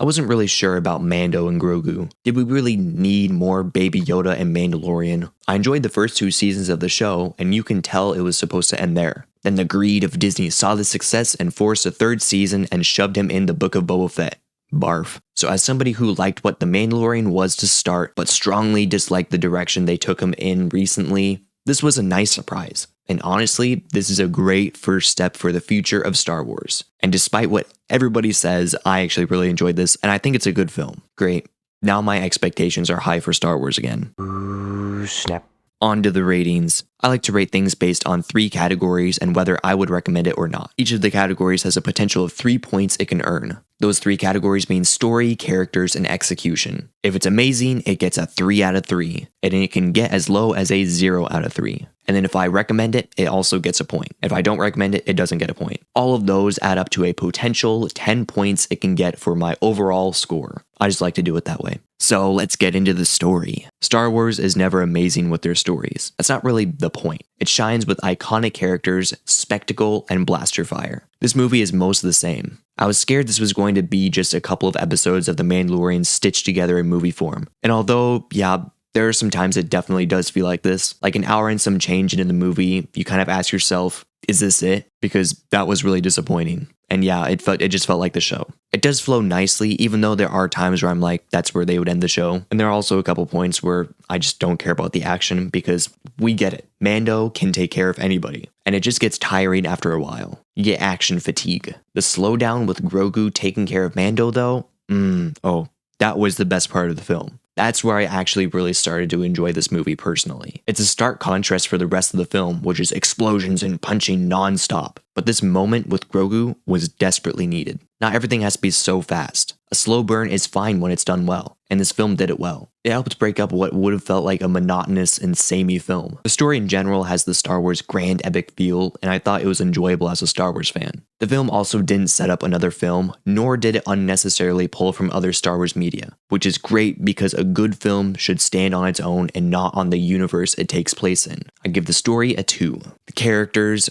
I wasn't really sure about Mando and Grogu. Did we really need more Baby Yoda and Mandalorian? I enjoyed the first 2 seasons of the show, and you can tell it was supposed to end there. Then the greed of Disney saw the success and forced a 3rd season and shoved him in the Book of Boba Fett. Barf. So as somebody who liked what The Mandalorian was to start, but strongly disliked the direction they took him in recently, this was a nice surprise. And honestly, this is a great first step for the future of Star Wars. And despite what everybody says, I actually really enjoyed this, and I think it's a good film. Great. Now my expectations are high for Star Wars again. Ooh, snap. On to the ratings. I like to rate things based on 3 categories and whether I would recommend it or not. Each of the categories has a potential of 3 points it can earn. Those 3 categories mean story, characters, and execution. If it's amazing, it gets a 3 out of 3, and it can get as low as a 0 out of 3. And then if I recommend it, it also gets a point. If I don't recommend it, it doesn't get a point. All of those add up to a potential 10 points it can get for my overall score. I just like to do it that way. So let's get into the story. Star Wars is never amazing with their stories. That's not really the point. It shines with iconic characters, spectacle, and blaster fire. This movie is most the same. I was scared this was going to be just a couple of episodes of The Mandalorian stitched together in movie form. And although, yeah, there are some times it definitely does feel like this. Like an hour and some change into the movie, you kind of ask yourself, is this it? Because that was really disappointing. And yeah, it just felt like the show. It does flow nicely, even though there are times where I'm like, that's where they would end the show. And there are also a couple points where I just don't care about the action because we get it. Mando can take care of anybody. And it just gets tiring after a while. You get action fatigue. The slowdown with Grogu taking care of Mando though, that was the best part of the film. That's where I actually really started to enjoy this movie personally. It's a stark contrast for the rest of the film, which is explosions and punching non-stop. But this moment with Grogu was desperately needed. Not everything has to be so fast. A slow burn is fine when it's done well, and this film did it well. It helped break up what would have felt like a monotonous and samey film. The story in general has the Star Wars grand epic feel, and I thought it was enjoyable as a Star Wars fan. The film also didn't set up another film, nor did it unnecessarily pull from other Star Wars media, which is great because a good film should stand on its own and not on the universe it takes place in. I give the story a 2. The characters,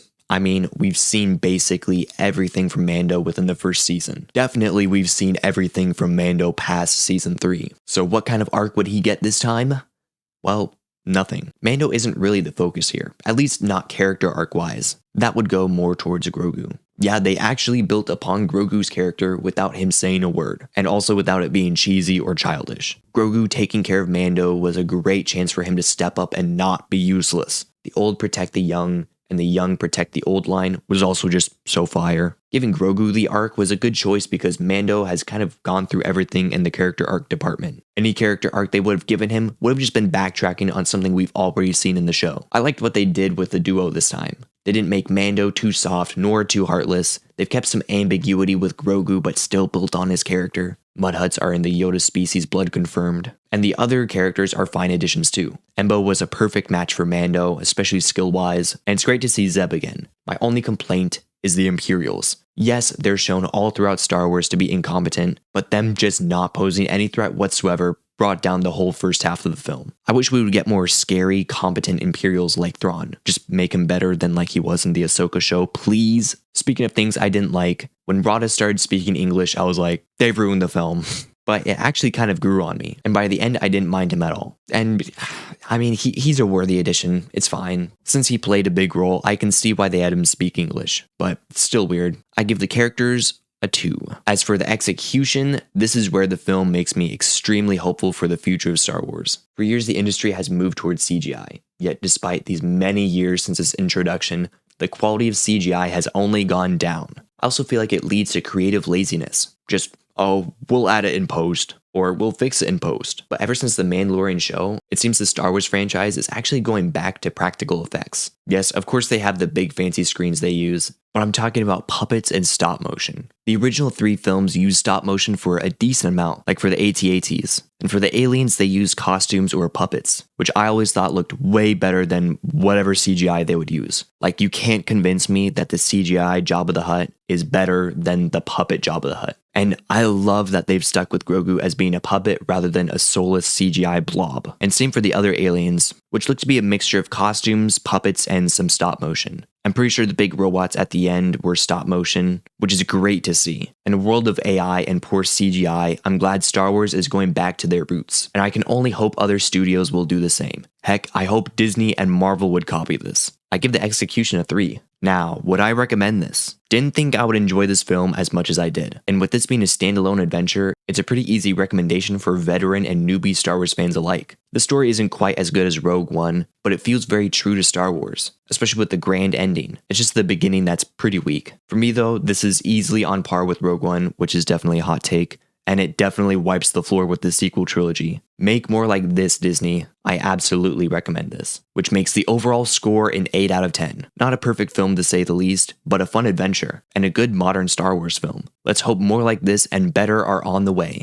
we've seen basically everything from Mando within the first season. Definitely we've seen everything from Mando past season 3. So what kind of arc would he get this time? Well, nothing. Mando isn't really the focus here, at least not character arc-wise. That would go more towards Grogu. Yeah, they actually built upon Grogu's character without him saying a word, and also without it being cheesy or childish. Grogu taking care of Mando was a great chance for him to step up and not be useless. The old protect the young, and the young protect the old line was also just so fire. Giving Grogu the arc was a good choice because Mando has kind of gone through everything in the character arc department. Any character arc they would have given him would have just been backtracking on something we've already seen in the show. I liked what they did with the duo this time. They didn't make Mando too soft nor too heartless. They've kept some ambiguity with Grogu but still built on his character. Mud Huts are in the Yoda species blood confirmed. And the other characters are fine additions too. Embo was a perfect match for Mando, especially skill-wise, and it's great to see Zeb again. My only complaint is the Imperials. Yes, they're shown all throughout Star Wars to be incompetent, but them just not posing any threat whatsoever brought down the whole first half of the film. I wish we would get more scary, competent Imperials like Thrawn. Just make him better than like he was in the Ahsoka show, please. Speaking of things I didn't like, when Rada started speaking English, I was like, they've ruined the film. But it actually kind of grew on me, and by the end, I didn't mind him at all. And, he's a worthy addition, it's fine. Since he played a big role, I can see why they had him speak English, but it's still weird. I give the characters a 2. As for the execution, this is where the film makes me extremely hopeful for the future of Star Wars. For years, the industry has moved towards CGI, yet despite these many years since its introduction, the quality of CGI has only gone down. I also feel like it leads to creative laziness. Just, we'll add it in post, or we'll fix it in post. But ever since The Mandalorian show, it seems the Star Wars franchise is actually going back to practical effects. Yes, of course they have the big fancy screens they use, but I'm talking about puppets and stop motion. The original 3 films used stop motion for a decent amount, like for the AT-ATs. And for the aliens, they used costumes or puppets, which I always thought looked way better than whatever CGI they would use. Like, you can't convince me that the CGI Jabba the Hutt is better than the puppet Jabba the Hutt. And I love that they've stuck with Grogu as being a puppet rather than a soulless CGI blob. And same for the other aliens, which look to be a mixture of costumes, puppets, and some stop motion. I'm pretty sure the big robots at the end were stop motion, which is great to see. In a world of AI and poor CGI, I'm glad Star Wars is going back to their roots, and I can only hope other studios will do the same. Heck, I hope Disney and Marvel would copy this. I give the execution a 3. Now, would I recommend this? Didn't think I would enjoy this film as much as I did. And with this being a standalone adventure, it's a pretty easy recommendation for veteran and newbie Star Wars fans alike. The story isn't quite as good as Rogue One, but it feels very true to Star Wars, especially with the grand ending. It's just the beginning that's pretty weak. For me though, this is easily on par with Rogue One, which is definitely a hot take, and it definitely wipes the floor with the sequel trilogy. Make more like this, Disney. I absolutely recommend this, which makes the overall score an 8 out of 10. Not a perfect film to say the least, but a fun adventure, and a good modern Star Wars film. Let's hope more like this and better are on the way.